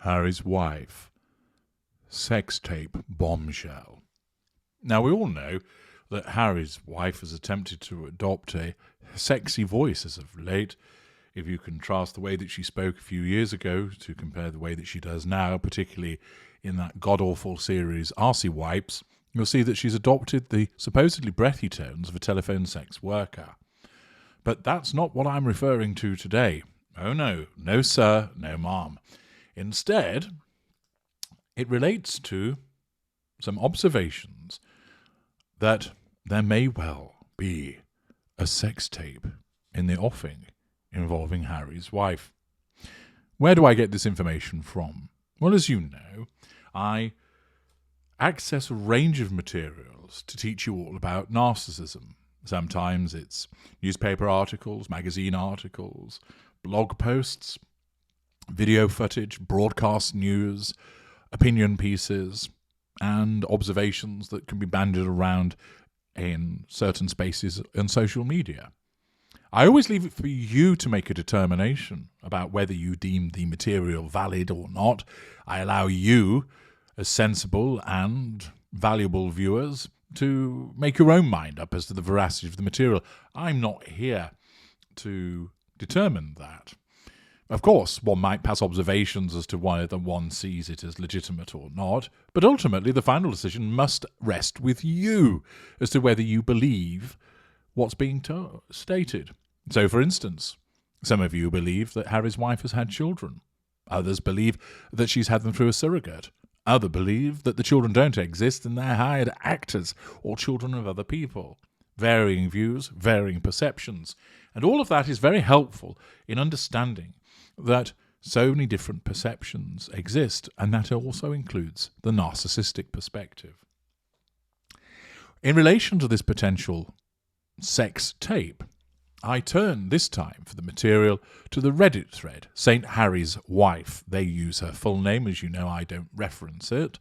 Harry's wife. Sex tape bombshell. Now, we all know that Harry's wife has attempted to adopt a sexy voice as of late. If you contrast the way that she spoke a few years ago to compare the way that she does now, particularly in that god-awful series Arsey Wipes, you'll see that she's adopted the supposedly breathy tones of a telephone sex worker. But that's not what I'm referring to today. Oh no, no sir, no ma'am. Instead, it relates to some observations that there may well be a sex tape in the offing involving Harry's wife. Where do I get this information from? Well, as you know, I access a range of materials to teach you all about narcissism. Sometimes it's newspaper articles, magazine articles, blog posts, video footage, broadcast news, opinion pieces, and observations that can be bandied around in certain spaces on social media. I always leave it for you to make a determination about whether you deem the material valid or not. I allow you, as sensible and valuable viewers, to make your own mind up as to the veracity of the material. I'm not here to determine that. Of course, one might pass observations as to whether one sees it as legitimate or not, but ultimately the final decision must rest with you as to whether you believe what's being stated. So, for instance, some of you believe that Harry's wife has had children. Others believe that she's had them through a surrogate. Others believe that the children don't exist and they're hired actors or children of other people. Varying views, varying perceptions. And all of that is very helpful in understanding that so many different perceptions exist, and that also includes the narcissistic perspective. In relation to this potential sex tape, I turn this time for the material to the Reddit thread, St. Harry's Wife. They use her full name. As you know, I don't reference it,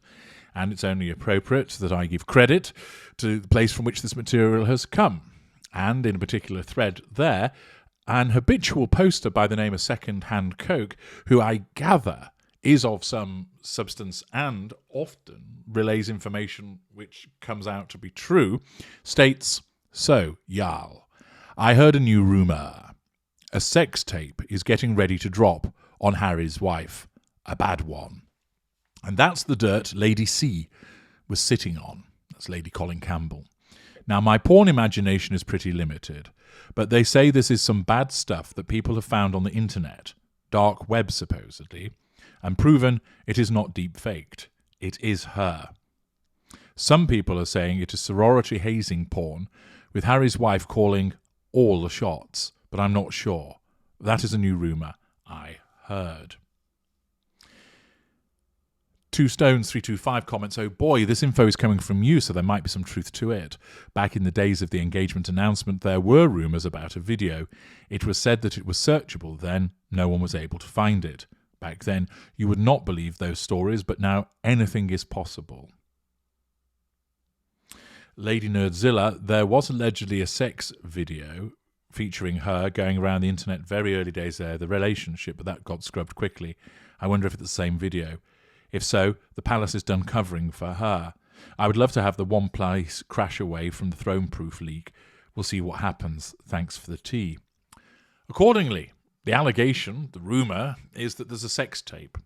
and it's only appropriate that I give credit to the place from which this material has come. And in a particular thread there, an habitual poster by the name of Second-Hand Coke, who I gather is of some substance and often relays information which comes out to be true, states, "So, Jarl, I heard a new rumour. A sex tape is getting ready to drop on Harry's wife. A bad one." And that's the dirt Lady C was sitting on. That's Lady Colin Campbell. Now, my porn imagination is pretty limited, but they say this is some bad stuff that people have found on the internet, dark web supposedly, and proven it is not deep-faked. It is her. Some people are saying it is sorority hazing porn, with Harry's wife calling all the shots, but I'm not sure. That is a new rumour I heard. 2Stones325 comments, "Oh boy, this info is coming from you, so there might be some truth to it. Back in the days of the engagement announcement, there were rumours about a video. It was said that it was searchable then. No one was able to find it. Back then, you would not believe those stories, but now anything is possible." Lady Nerdzilla, there was allegedly a sex video featuring her going around the internet very early days there, the relationship, but that got scrubbed quickly. I wonder if it's the same video. If so, the palace is done covering for her. I would love to have the one place crash away from the throne-proof leak. We'll see what happens. Thanks for the tea. Accordingly, the allegation, the rumour, is that there's a sex tape.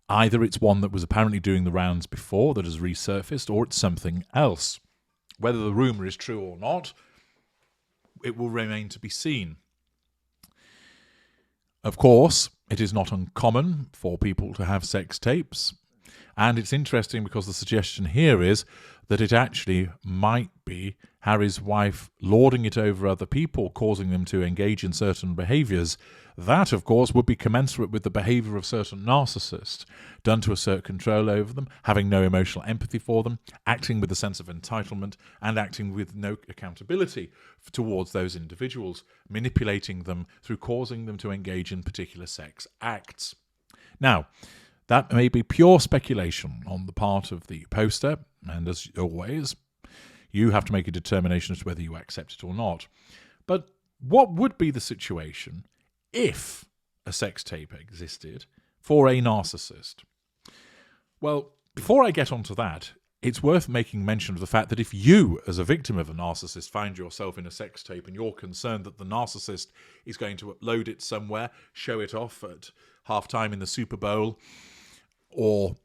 Either it's one that was apparently doing the rounds before that has resurfaced, or it's something else. Whether the rumour is true or not, it will remain to be seen. Of course, it is not uncommon for people to have sex tapes, and it's interesting because the suggestion here is that it actually might be Harry's wife lording it over other people, causing them to engage in certain behaviours. That, of course, would be commensurate with the behaviour of certain narcissists, done to assert control over them, having no emotional empathy for them, acting with a sense of entitlement, and acting with no accountability towards those individuals, manipulating them through causing them to engage in particular sex acts. Now, that may be pure speculation on the part of the poster, and as always, you have to make a determination as to whether you accept it or not. But what would be the situation if a sex tape existed, for a narcissist? Well, before I get onto that, it's worth making mention of the fact that if you, as a victim of a narcissist, find yourself in a sex tape and you're concerned that the narcissist is going to upload it somewhere, show it off at halftime in the Super Bowl, or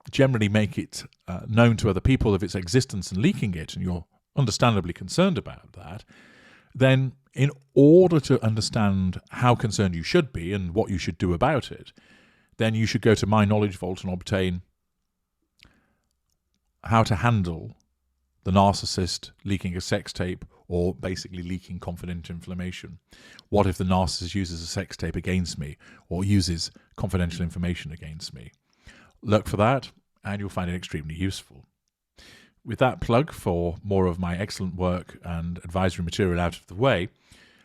generally make it known to other people of its existence and leaking it, and you're understandably concerned about that, then in order to understand how concerned you should be and what you should do about it, then you should go to My Knowledge Vault and obtain how to handle the narcissist leaking a sex tape or basically leaking confidential information. What if the narcissist uses a sex tape against me or uses confidential information against me? Look for that and you'll find it extremely useful. With that plug for more of my excellent work and advisory material out of the way,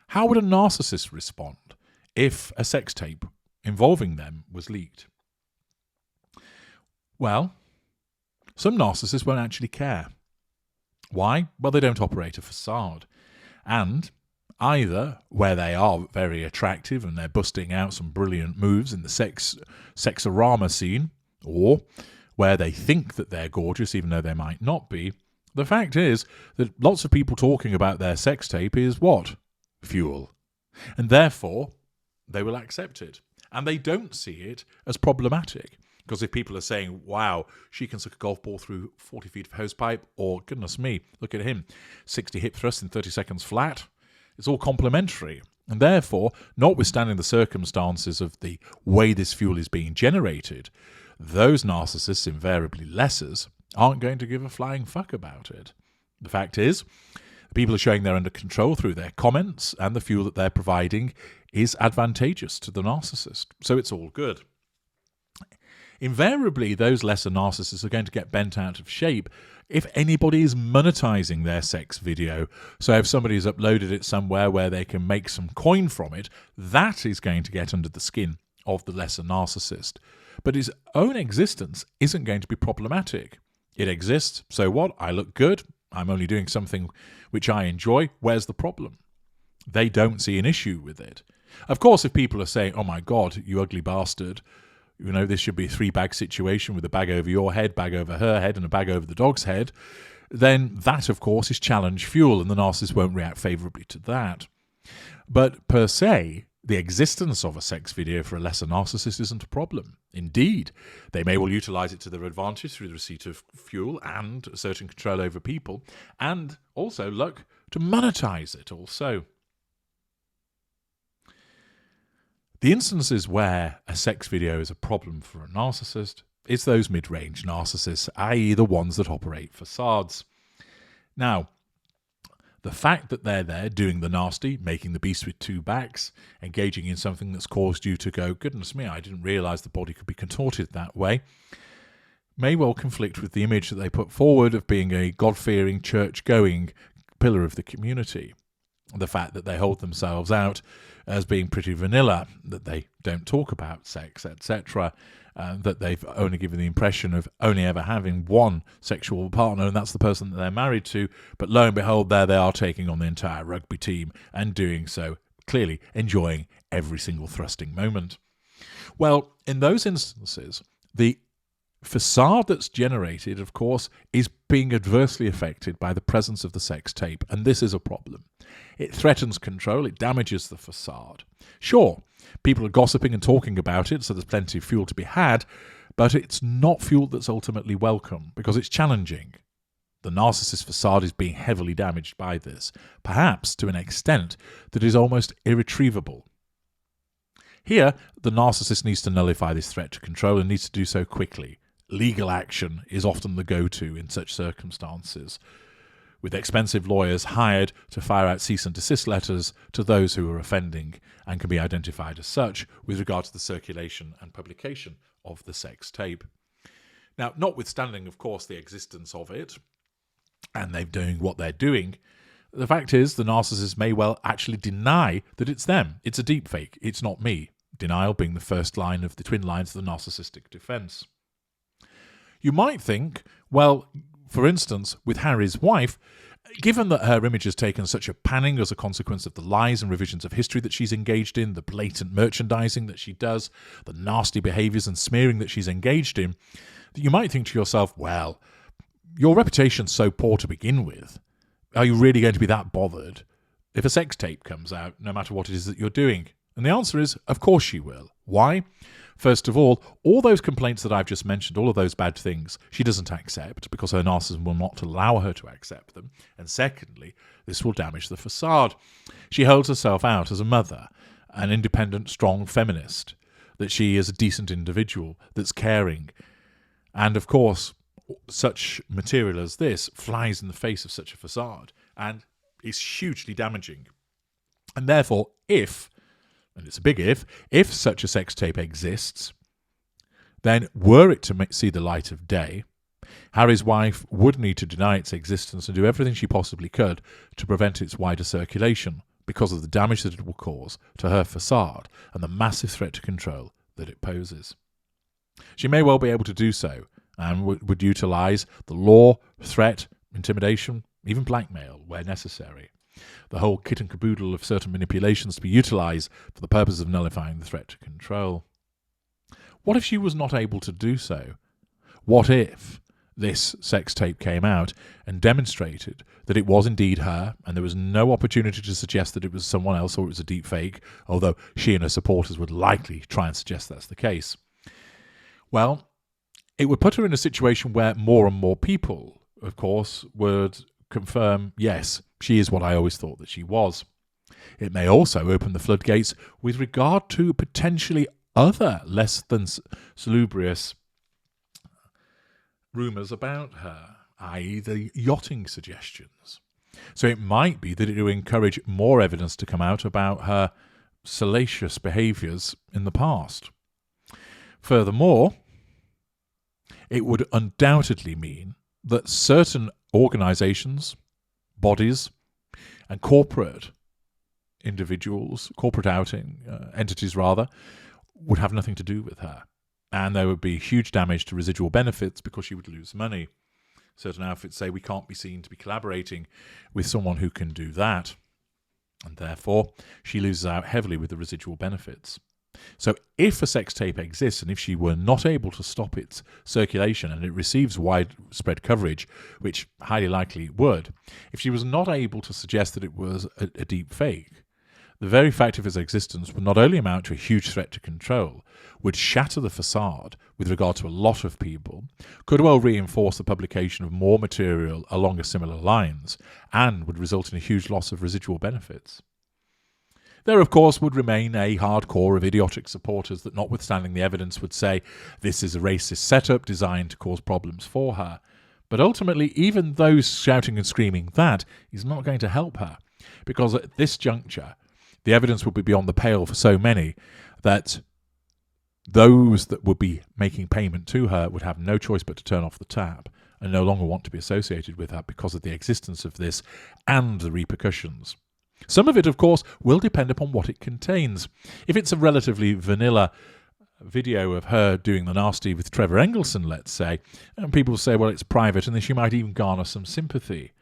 how would a narcissist respond if a sex tape involving them was leaked? Well, some narcissists won't actually care. Why? Well, they don't operate a facade. And either where they are very attractive and they're busting out some brilliant moves in the sexorama scene, or where they think that they're gorgeous even though they might not be, the fact is that lots of people talking about their sex tape is what? Fuel. And therefore, they will accept it. And they don't see it as problematic. Because if people are saying, wow, she can suck a golf ball through 40 feet of hosepipe, or goodness me, look at him, 60 hip thrusts in 30 seconds flat, it's all complimentary. And therefore, notwithstanding the circumstances of the way this fuel is being generated, those narcissists, invariably lessers, aren't going to give a flying fuck about it. The fact is, people are showing they're under control through their comments, and the fuel that they're providing is advantageous to the narcissist. So it's all good. Invariably, those lesser narcissists are going to get bent out of shape if anybody is monetizing their sex video. So if somebody's uploaded it somewhere where they can make some coin from it, that is going to get under the skin of the lesser narcissist. But his own existence isn't going to be problematic. It exists, so what? I look good. I'm only doing something which I enjoy. Where's the problem? They don't see an issue with it. Of course, if people are saying, oh my God, you ugly bastard, you know, this should be a 3-bag situation with a bag over your head, bag over her head, and a bag over the dog's head, then that, of course, is challenge fuel, and the narcissist won't react favourably to that. But per se, the existence of a sex video for a lesser narcissist isn't a problem. Indeed, they may well utilise it to their advantage through the receipt of fuel and certain control over people, and also look to monetize it also. The instances where a sex video is a problem for a narcissist, it's those mid-range narcissists, i.e. the ones that operate facades. Now, the fact that they're there doing the nasty, making the beast with 2 backs, engaging in something that's caused you to go, goodness me, I didn't realise the body could be contorted that way, may well conflict with the image that they put forward of being a God-fearing, church-going pillar of the community. The fact that they hold themselves out as being pretty vanilla, that they don't talk about sex, etc., that they've only given the impression of only ever having one sexual partner, and that's the person that they're married to, but lo and behold, there they are taking on the entire rugby team, and doing so, clearly enjoying every single thrusting moment. Well, in those instances, the facade that's generated, of course, is being adversely affected by the presence of the sex tape, and this is a problem. It threatens control, it damages the facade. Sure, people are gossiping and talking about it, so there's plenty of fuel to be had, but it's not fuel that's ultimately welcome, because it's challenging. The narcissist facade is being heavily damaged by this, perhaps to an extent that is almost irretrievable. Here, the narcissist needs to nullify this threat to control and needs to do so quickly. Legal action is often the go-to in such circumstances, with expensive lawyers hired to fire out cease and desist letters to those who are offending and can be identified as such with regard to the circulation and publication of the sex tape. Now, notwithstanding, of course, the existence of it, and they're doing what they're doing, the fact is the narcissist may well actually deny that it's them. It's a deepfake. It's not me. Denial being the first line of the twin lines of the narcissistic defence. You might think, well, for instance, with Harry's wife, Given that her image has taken such a panning as a consequence of the lies and revisions of history that she's engaged in, the blatant merchandising that she does, the nasty behaviours and smearing that she's engaged in, that you might think to yourself, well, your reputation's so poor to begin with. Are you really going to be that bothered if a sex tape comes out, no matter what it is that you're doing? And the answer is, of course she will. Why? First of all those complaints that I've just mentioned, all of those bad things, she doesn't accept because her narcissism will not allow her to accept them. And secondly, this will damage the facade. She holds herself out as a mother, an independent, strong feminist, that she is a decent individual, that's caring. And of course, such material as this flies in the face of such a facade and is hugely damaging. And therefore, and it's a big if such a sex tape exists, then were it to see the light of day, Harry's wife would need to deny its existence and do everything she possibly could to prevent its wider circulation because of the damage that it will cause to her facade and the massive threat to control that it poses. She may well be able to do so and would utilise the law, threat, intimidation, even blackmail where necessary. The whole kit and caboodle of certain manipulations to be utilised for the purpose of nullifying the threat to control. What if she was not able to do so? What if this sex tape came out and demonstrated that it was indeed her and there was no opportunity to suggest that it was someone else or it was a deep fake, although she and her supporters would likely try and suggest that's the case? Well, it would put her in a situation where more and more people, of course, would confirm, yes, she is what I always thought that she was. It may also open the floodgates with regard to potentially other less than salubrious rumours about her, i.e. the yachting suggestions. So it might be that it will encourage more evidence to come out about her salacious behaviours in the past. Furthermore, it would undoubtedly mean that certain organisations, bodies, and corporate individuals, entities rather, would have nothing to do with her. And there would be huge damage to residual benefits because she would lose money. Certain outfits say we can't be seen to be collaborating with someone who can do that. And therefore, she loses out heavily with the residual benefits. So if a sex tape exists and if she were not able to stop its circulation and it receives widespread coverage, which highly likely it would, if she was not able to suggest that it was a deep fake, the very fact of its existence would not only amount to a huge threat to control, would shatter the facade with regard to a lot of people, could well reinforce the publication of more material along similar lines, and would result in a huge loss of residual benefits. There, of course, would remain a hardcore of idiotic supporters that, notwithstanding the evidence, would say this is a racist setup designed to cause problems for her. But ultimately, even those shouting and screaming that is not going to help her, because at this juncture, the evidence would be beyond the pale for so many that those that would be making payment to her would have no choice but to turn off the tap and no longer want to be associated with her because of the existence of this and the repercussions. Some of it, of course, will depend upon what it contains. If it's a relatively vanilla video of her doing the nasty with Trevor Engelson, let's say, and people will say, well, it's private, and then she might even garner some sympathy.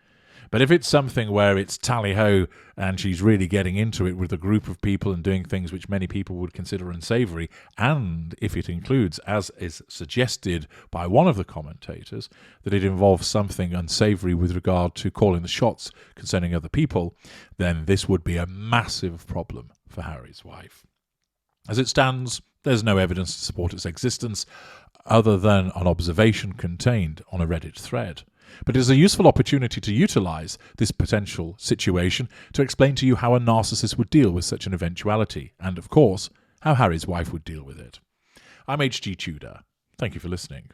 But if it's something where it's tally-ho and she's really getting into it with a group of people and doing things which many people would consider unsavoury, and if it includes, as is suggested by one of the commentators, that it involves something unsavoury with regard to calling the shots concerning other people, then this would be a massive problem for Harry's wife. As it stands, there's no evidence to support its existence other than an observation contained on a Reddit thread. But it is a useful opportunity to utilise this potential situation to explain to you how a narcissist would deal with such an eventuality, and, of course, how Harry's wife would deal with it. I'm H.G. Tudor. Thank you for listening.